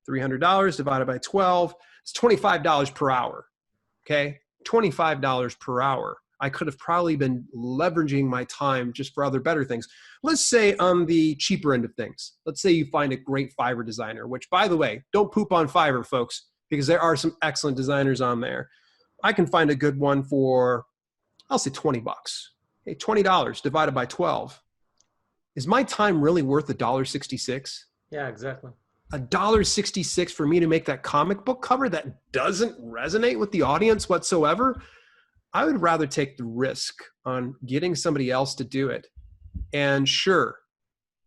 $300 divided by 12, it's $25 per hour. Okay, $25 per hour. I could have probably been leveraging my time just for other better things. Let's say on the cheaper end of things. Let's say you find a great Fiverr designer, which, by the way, don't poop on Fiverr, folks, because there are some excellent designers on there. I can find a good one for, I'll say $20. Hey, $20 divided by 12. Is my time really worth $1.66? Yeah, exactly. $1.66 for me to make that comic book cover that doesn't resonate with the audience whatsoever? I would rather take the risk on getting somebody else to do it. And sure,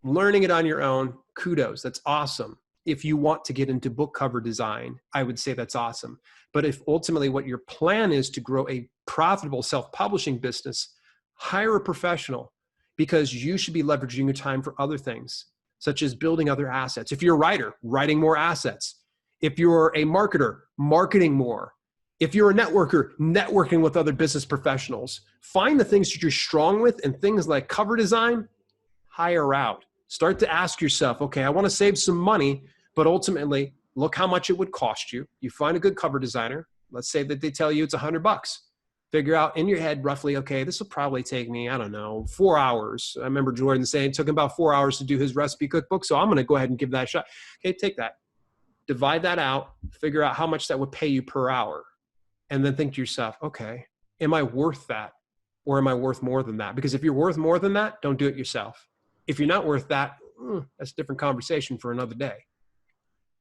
learning it on your own, kudos, that's awesome. If you want to get into book cover design, I would say that's awesome. But if ultimately what your plan is to grow a profitable self-publishing business, hire a professional, because you should be leveraging your time for other things, such as building other assets. If you're a writer, writing more assets. If you're a marketer, marketing more. If you're a networker, networking with other business professionals. Find the things that you're strong with, and things like cover design, hire out. Start to ask yourself, okay, I want to save some money, but ultimately, look how much it would cost you. You find a good cover designer. Let's say that they tell you it's $100. Figure out in your head roughly, okay, this will probably take me, 4 hours. I remember Jordan saying it took him about 4 hours to do his recipe cookbook, so I'm going to go ahead and give that a shot. Okay, take that. Divide that out. Figure out how much that would pay you per hour. And then think to yourself, okay, am I worth that? Or am I worth more than that? Because if you're worth more than that, don't do it yourself. If you're not worth that, that's a different conversation for another day.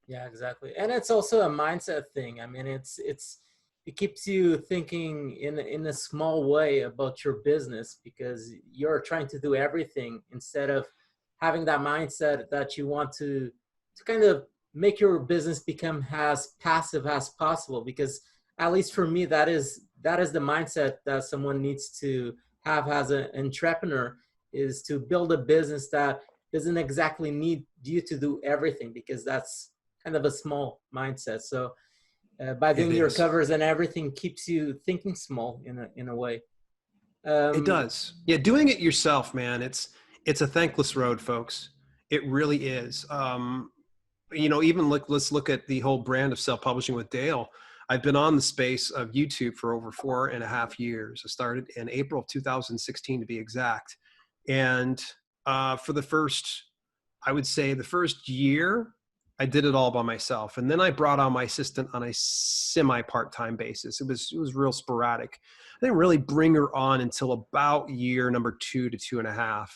Yeah, exactly. And it's also a mindset thing. I mean, it keeps you thinking in a small way about your business, because you're trying to do everything instead of having that mindset that you want to kind of make your business become as passive as possible. Because at least for me, that is the mindset that someone needs to have as an entrepreneur, is to build a business that doesn't exactly need you to do everything, because that's kind of a small mindset. So by It doing your is. covers and everything keeps you thinking small in a way. It Um, does. Yeah, doing it yourself, man. It's a thankless road, folks. It really is. Even let's look at the whole brand of self-publishing with Dale. I've been on the space of YouTube for over 4.5 years. I started in April of 2016 to be exact. And for the first, I would say the first year, I did it all by myself. And then I brought on my assistant on a semi part-time basis. It was real sporadic. I didn't really bring her on until about year number 2 to 2.5.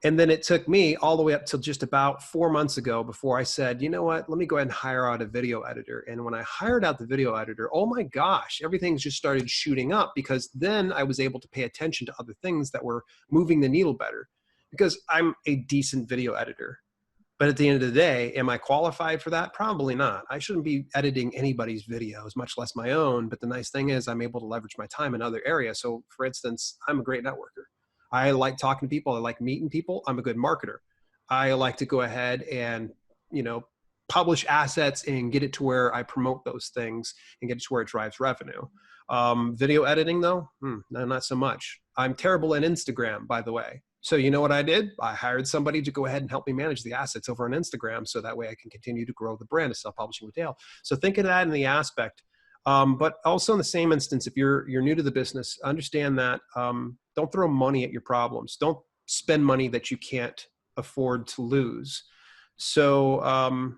And then it took me all the way up till just about 4 months ago before I said, you know what, let me go ahead and hire out a video editor. And when I hired out the video editor, oh my gosh, everything just started shooting up, because then I was able to pay attention to other things that were moving the needle better, because I'm a decent video editor. But at the end of the day, am I qualified for that? Probably not. I shouldn't be editing anybody's videos, much less my own. But the nice thing is I'm able to leverage my time in other areas. So for instance, I'm a great networker. I like talking to people. I like meeting people. I'm a good marketer. I like to go ahead and, publish assets and get it to where I promote those things and get it to where it drives revenue. Video editing though, no, not so much. I'm terrible at Instagram, by the way. So you know what I did? I hired somebody to go ahead and help me manage the assets over on Instagram, so that way I can continue to grow the brand of Self-Publishing with Dale. So think of that in the aspect. But also in the same instance, if you're new to the business, understand that don't throw money at your problems. Don't spend money that you can't afford to lose. So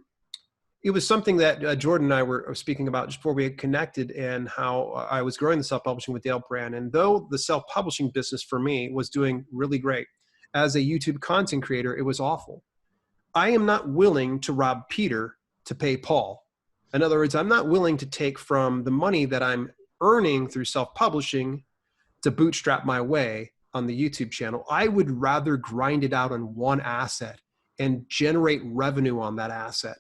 it was something that Jordan and I were speaking about just before we had connected, and how I was growing the Self-Publishing with Dale brand. And though the self-publishing business for me was doing really great, as a YouTube content creator, it was awful. I am not willing to rob Peter to pay Paul. In other words, I'm not willing to take from the money that I'm earning through self-publishing to bootstrap my way on the YouTube channel. I would rather grind it out on one asset and generate revenue on that asset.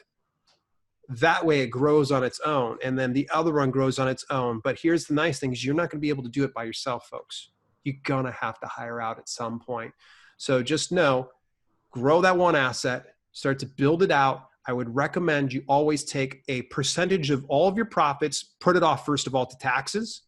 That way it grows on its own, and then the other one grows on its own. But here's the nice thing, is you're not going to be able to do it by yourself, folks. You're going to have to hire out at some point. So just know, grow that one asset, start to build it out. I would recommend you always take a percentage of all of your profits, put it off first of all to taxes.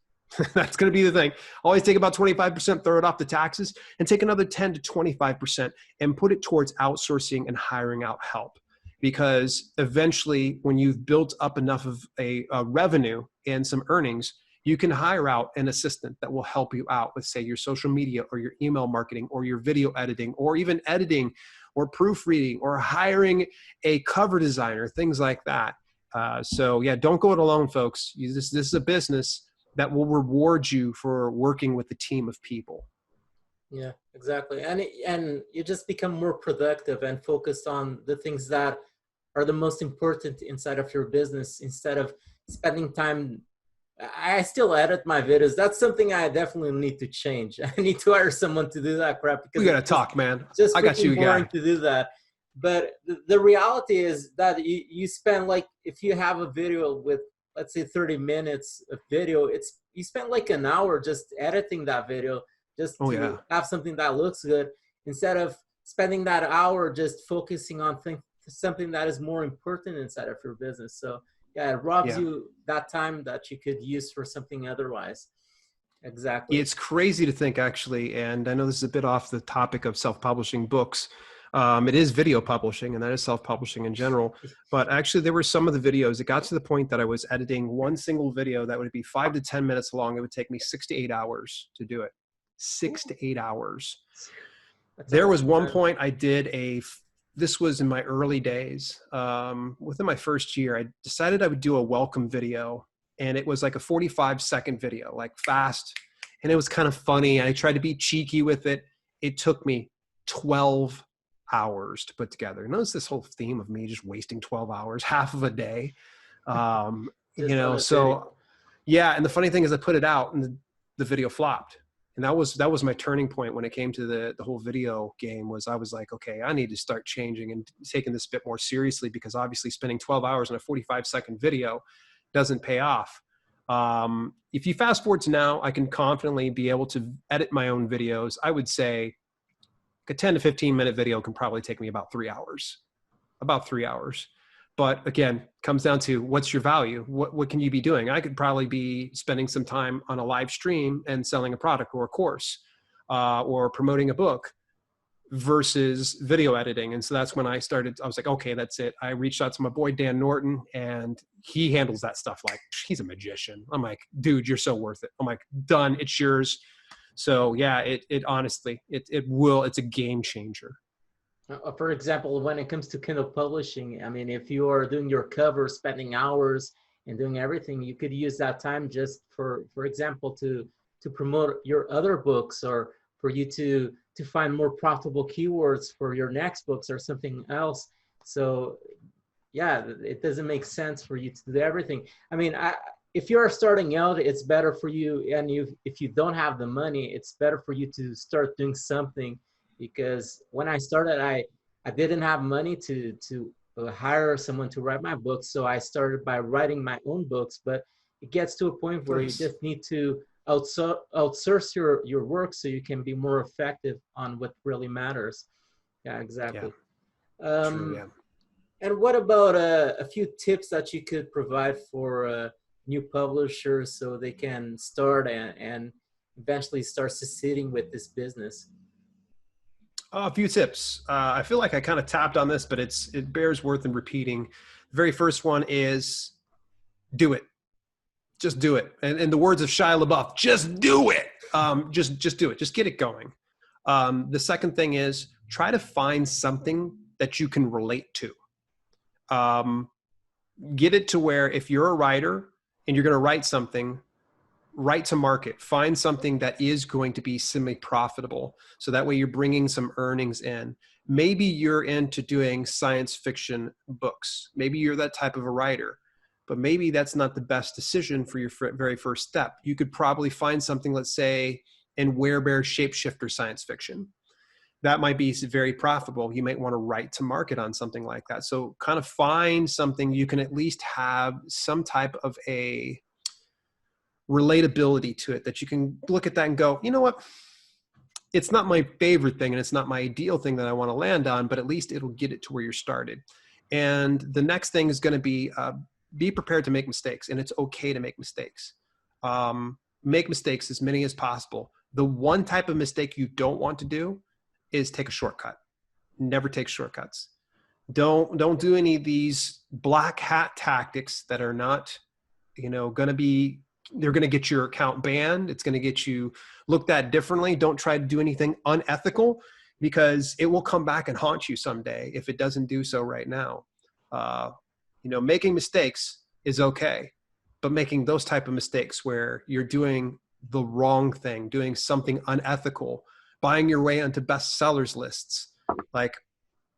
That's going to be the thing. Always take about 25%, throw it off to taxes, and take another 10 to 25% and put it towards outsourcing and hiring out help. Because eventually, when you've built up enough of a revenue and some earnings, you can hire out an assistant that will help you out with, say, your social media or your email marketing or your video editing, or even editing or proofreading, or hiring a cover designer, things like that. So yeah, don't go it alone, folks. This is a business that will reward you for working with a team of people. Yeah, exactly. And you just become more productive and focused on the things that are the most important inside of your business, instead of spending time. I still edit my videos. That's something I definitely need to change. I need to hire someone to do that crap, because We got to talk, man. just I got you, freaking boring guy. to do that. But the reality is that you spend, like, if you have a video with, let's say, 30 minutes of video, you spend like an hour just editing that video, just Oh to yeah. have something that looks good, instead of spending that hour just focusing on something that is more important inside of your business. So yeah, it robs Yeah. you that time that you could use for something otherwise. Exactly. It's crazy to think, actually, and I know this is a bit off the topic of self-publishing books. It is video publishing, and that is self-publishing in general. But actually, there were some of the videos, it got to the point that I was editing one single video that would be 5 to 10 minutes long. It would take me 6 to 8 hours to do it. 6 to 8 hours. That's a There was long one time. point I did this was in my early days. Within my first year, I decided I would do a welcome video. And it was like a 45-second video, like fast. And it was kind of funny. I tried to be cheeky with it. It took me 12 hours to put together. Notice this whole theme of me just wasting 12 hours, half of a day. You Just on know, a video. so yeah. And the funny thing is I put it out and the video flopped. And that was my turning point when it came to the whole video game. Was I was like, okay, I need to start changing and taking this a bit more seriously, because obviously spending 12 hours on a 45-second video doesn't pay off. If you fast forward to now, I can confidently be able to edit my own videos. I would say a 10 to 15 minute video can probably take me about 3 hours, But again, comes down to what's your value? What can you be doing? I could probably be spending some time on a live stream and selling a product or a course, or promoting a book, versus video editing. And so that's when I was like, okay, that's it. I reached out to my boy, Dan Norton, and he handles that stuff like he's a magician. I'm like, dude, you're so worth it. I'm like, done. It's yours. So yeah, it honestly, it's a game changer. For example, when it comes to Kindle Publishing, I mean, if you are doing your cover, spending hours and doing everything, you could use that time just for example, to promote your other books, or for you to find more profitable keywords for your next books or something else. So yeah, it doesn't make sense for you to do everything. I mean, if you're starting out, it's better for you. And if you don't have the money, it's better for you to start doing something. Because when I started, I didn't have money to hire someone to write my books. So I started by writing my own books. But it gets to a point where you just need to outsource your work so you can be more effective on what really matters. Yeah, exactly. Yeah. True, yeah. And what about a few tips that you could provide for new publishers so they can start and eventually start succeeding with this business? A few tips. I feel like I kind of tapped on this, but it bears worth in repeating. The very first one is do it. Just do it. And in the words of Shia LaBeouf, just do it. Just do it. Just get it going. The second thing is try to find something that you can relate to. Get it to where if you're a writer and you're going to write something, write to market. Find something that is going to be semi-profitable. So that way you're bringing some earnings in. Maybe you're into doing science fiction books. Maybe you're that type of a writer. But maybe that's not the best decision for your very first step. You could probably find something, let's say, in werebear shapeshifter science fiction. That might be very profitable. You might want to write to market on something like that. So kind of find something you can at least have some type of a relatability to it, that you can look at that and go, you know what? It's not my favorite thing and it's not my ideal thing that I want to land on, but at least it'll get it to where you're started. And the next thing is going to be prepared to make mistakes, and it's okay to make mistakes. Make mistakes, as many as possible. The one type of mistake you don't want to do is take a shortcut. Never take shortcuts. Don't do any of these black hat tactics that are not, they're going to get your account banned. It's going to get you looked at differently. Don't try to do anything unethical, because it will come back and haunt you someday if it doesn't do so right now. Making mistakes is okay, but making those type of mistakes where you're doing the wrong thing, doing something unethical, buying your way onto bestsellers lists, like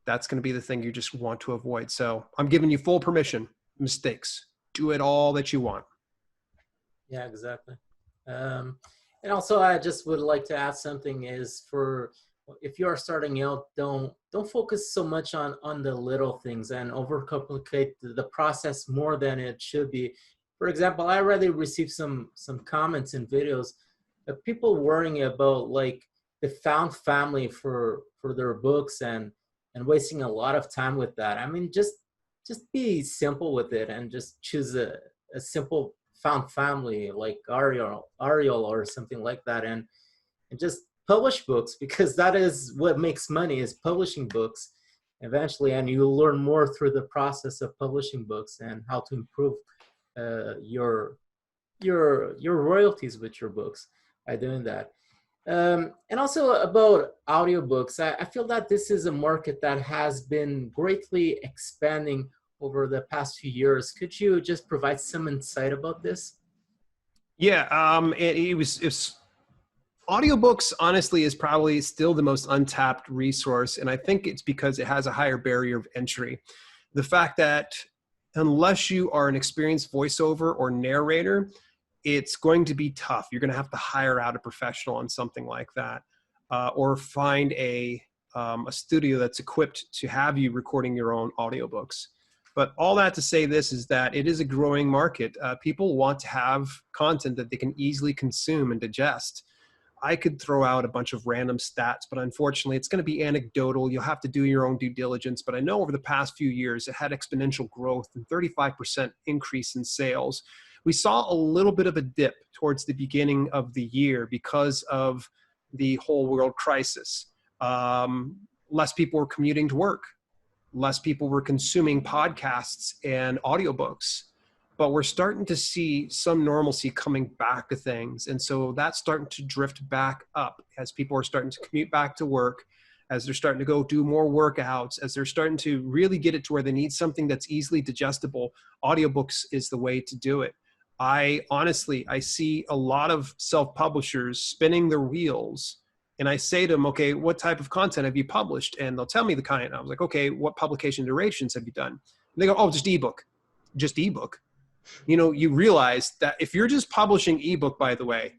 that's going to be the thing you just want to avoid. So I'm giving you full permission. Mistakes. Do it all that you want. Yeah, exactly. And also, I just would like to add something is if you are starting out, don't focus so much on the little things and overcomplicate the process more than it should be. For example, I already received some comments in videos of people worrying about like the found family for their books and wasting a lot of time with that. I mean, just be simple with it and just choose a simple found family like Ariel or something like that, and just publish books, because that is what makes money, is publishing books eventually, and you'll learn more through the process of publishing books and how to improve your royalties with your books by doing that. And also about audiobooks, I feel that this is a market that has been greatly expanding over the past few years. Could you just provide some insight about this? Yeah, it's Audiobooks, honestly, is probably still the most untapped resource. And I think it's because it has a higher barrier of entry. The fact that unless you are an experienced voiceover or narrator, it's going to be tough. You're going to have to hire out a professional on something like that, or find a studio that's equipped to have you recording your own audiobooks. But all that to say this is that it is a growing market. People want to have content that they can easily consume and digest. I could throw out a bunch of random stats, but unfortunately it's going to be anecdotal. You'll have to do your own due diligence. But I know over the past few years, it had exponential growth and 35% increase in sales. We saw a little bit of a dip towards the beginning of the year because of the whole world crisis. Less people were commuting to work. Less people were consuming podcasts and audiobooks. But we're starting to see some normalcy coming back to things. And so that's starting to drift back up as people are starting to commute back to work, as they're starting to go do more workouts, as they're starting to really get it to where they need something that's easily digestible. Audiobooks is the way to do it. I see a lot of self-publishers spinning their wheels, and I say to them, okay, what type of content have you published? And they'll tell me the kind. I was like, okay, what publication durations have you done? And they go, oh, just ebook. Just ebook. You know, you realize that if you're just publishing ebook, by the way,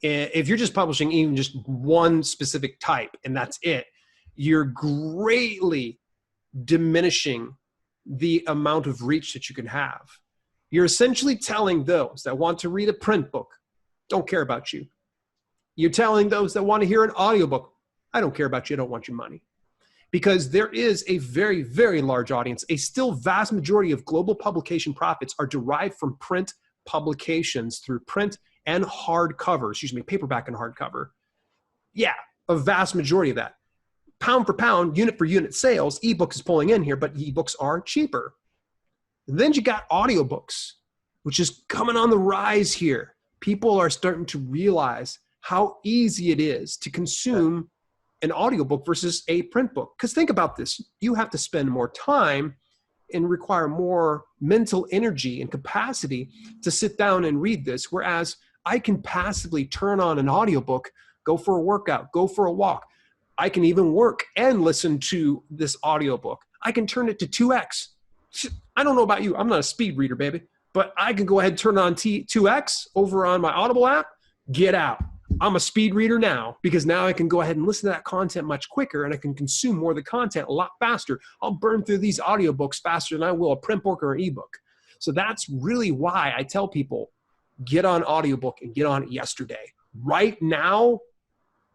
if you're just publishing even just one specific type and that's it, you're greatly diminishing the amount of reach that you can have. You're essentially telling those that want to read a print book, don't care about you. You're telling those that want to hear an audiobook, I don't care about you, I don't want your money. Because there is a very, very large audience. A still vast majority of global publication profits are derived from print publications through print and hardcover, paperback and hardcover. Yeah, a vast majority of that. Pound for pound, unit for unit sales, ebooks is pulling in here, but ebooks are cheaper. And then you got audiobooks, which is coming on the rise here. People are starting to realize how easy it is to consume an audiobook versus a print book. Because think about this, you have to spend more time and require more mental energy and capacity to sit down and read this. Whereas I can passively turn on an audiobook, go for a workout, go for a walk. I can even work and listen to this audiobook. I can turn it to 2x. I don't know about you, I'm not a speed reader, baby, but I can go ahead and turn on 2x over on my Audible app, get out. I'm a speed reader now because now I can go ahead and listen to that content much quicker and I can consume more of the content a lot faster. I'll burn through these audiobooks faster than I will a print book or an ebook. So that's really why I tell people, get on audiobook and get on it yesterday. Right now,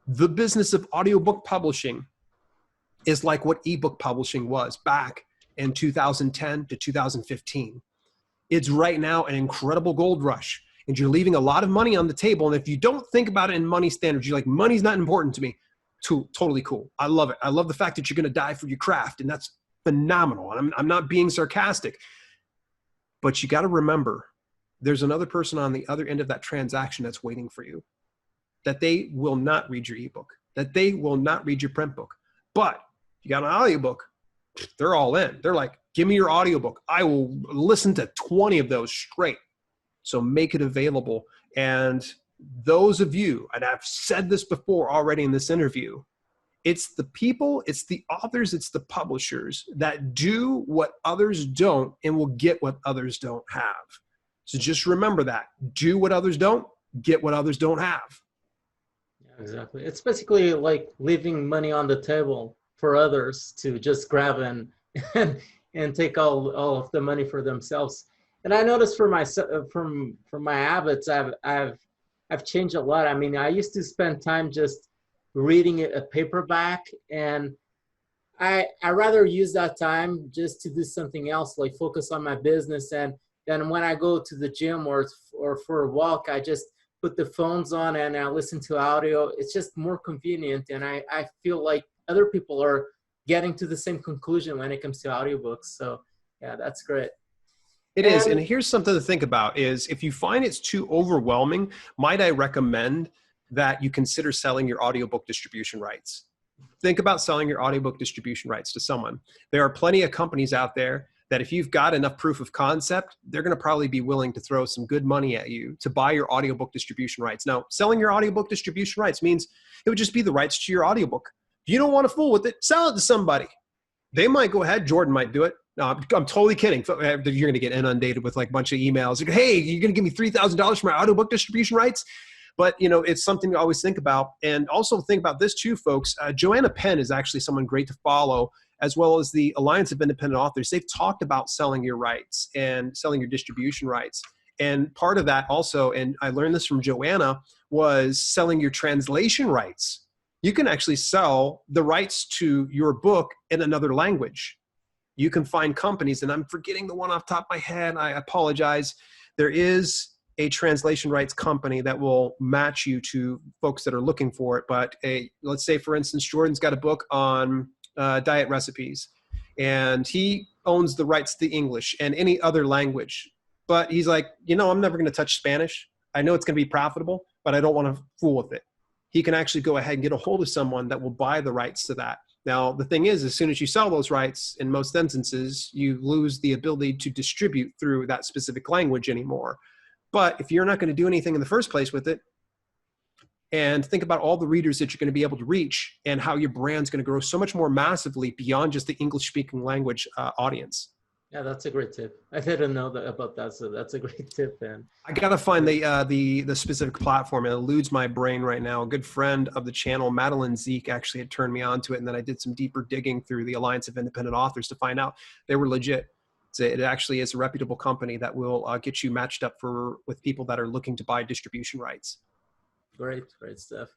the business of audiobook publishing is like what ebook publishing was back in 2010 to 2015. It's right now an incredible gold rush. And you're leaving a lot of money on the table. And if you don't think about it in money standards, you're like, money's not important to me. Totally cool. I love it. I love the fact that you're going to die for your craft. And that's phenomenal. And I'm not being sarcastic. But you got to remember, there's another person on the other end of that transaction that's waiting for you. That they will not read your ebook. That they will not read your print book. But if you got an audiobook, they're all in. They're like, give me your audiobook. I will listen to 20 of those straight. So make it available. And those of you, and I've said this before already in this interview, it's the people, it's the authors, it's the publishers that do what others don't and will get what others don't have. So just remember that. Do what others don't, get what others don't have. Yeah, exactly. It's basically like leaving money on the table for others to just grab and take all of the money for themselves. And I noticed for myself, from my habits, I've changed a lot. I mean, I used to spend time just reading a paperback, and I rather use that time just to do something else, like focus on my business. And then when I go to the gym or for a walk, I just put the phones on and I listen to audio. It's just more convenient, and I feel like other people are getting to the same conclusion when it comes to audiobooks. So yeah, that's great. It is. And here's something to think about is if you find it's too overwhelming, might I recommend that you consider selling your audiobook distribution rights. Think about selling your audiobook distribution rights to someone. There are plenty of companies out there that if you've got enough proof of concept, they're going to probably be willing to throw some good money at you to buy your audiobook distribution rights. Now, selling your audiobook distribution rights means it would just be the rights to your audiobook. If you don't want to fool with it, sell it to somebody. They might go ahead. Jordan might do it. No, I'm totally kidding. You're going to get inundated with like a bunch of emails. Like, hey, you're going to give me $3,000 for my audiobook distribution rights? But, you know, it's something to always think about. And also think about this too, folks. Joanna Penn is actually someone great to follow, as well as the Alliance of Independent Authors. They've talked about selling your rights and selling your distribution rights. And part of that also, and I learned this from Joanna, was selling your translation rights. You can actually sell the rights to your book in another language. You can find companies, and I'm forgetting the one off the top of my head. I apologize. There is a translation rights company that will match you to folks that are looking for it. But let's say, for instance, Jordan's got a book on diet recipes, and he owns the rights to English and any other language. But he's like, you know, I'm never going to touch Spanish. I know it's going to be profitable, but I don't want to fool with it. He can actually go ahead and get a hold of someone that will buy the rights to that. Now, the thing is, as soon as you sell those rights, in most instances, you lose the ability to distribute through that specific language anymore. But if you're not going to do anything in the first place with it, and think about all the readers that you're going to be able to reach and how your brand's going to grow so much more massively beyond just the English-speaking language audience. Yeah, that's a great tip. I didn't know about that, so that's a great tip. And I got to find the specific platform. It eludes my brain right now. A good friend of the channel, Madeline Zeke, actually had turned me on to it, and then I did some deeper digging through the Alliance of Independent Authors to find out they were legit. So it actually is a reputable company that will get you matched up with people that are looking to buy distribution rights. Great stuff.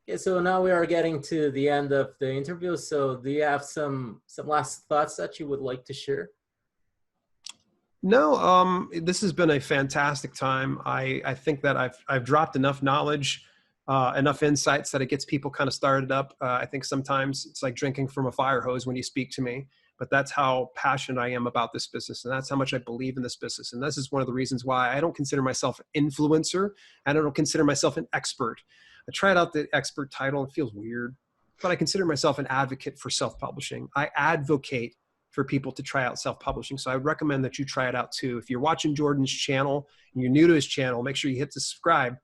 Okay, so now we are getting to the end of the interview. So do you have some last thoughts that you would like to share? No, this has been a fantastic time. I think that I've dropped enough knowledge, enough insights that it gets people kind of started up. I think sometimes it's like drinking from a fire hose when you speak to me, but that's how passionate I am about this business. And that's how much I believe in this business. And this is one of the reasons why I don't consider myself an influencer, and I don't consider myself an expert. I tried out the expert title. It feels weird, but I consider myself an advocate for self-publishing. I advocate for people to try out self-publishing. So I would recommend that you try it out too. If you're watching Jordan's channel and you're new to his channel, make sure you hit subscribe,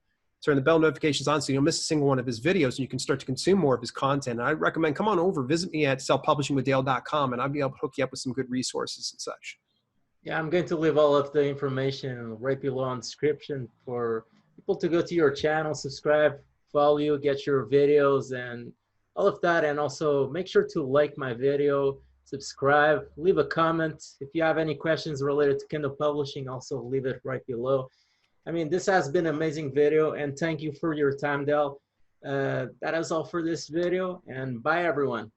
turn the bell notifications on so you don't miss a single one of his videos and you can start to consume more of his content. And I'd recommend come on over, visit me at selfpublishingwithdale.com, and I'll be able to hook you up with some good resources and such. Yeah, I'm going to leave all of the information right below on the description for people to go to your channel, subscribe, follow you, get your videos and all of that. And also make sure to like my video, subscribe, leave a comment. If you have any questions related to Kindle Publishing, also leave it right below. I mean, this has been an amazing video, and thank you for your time, Dale. That is all for this video, and bye, everyone.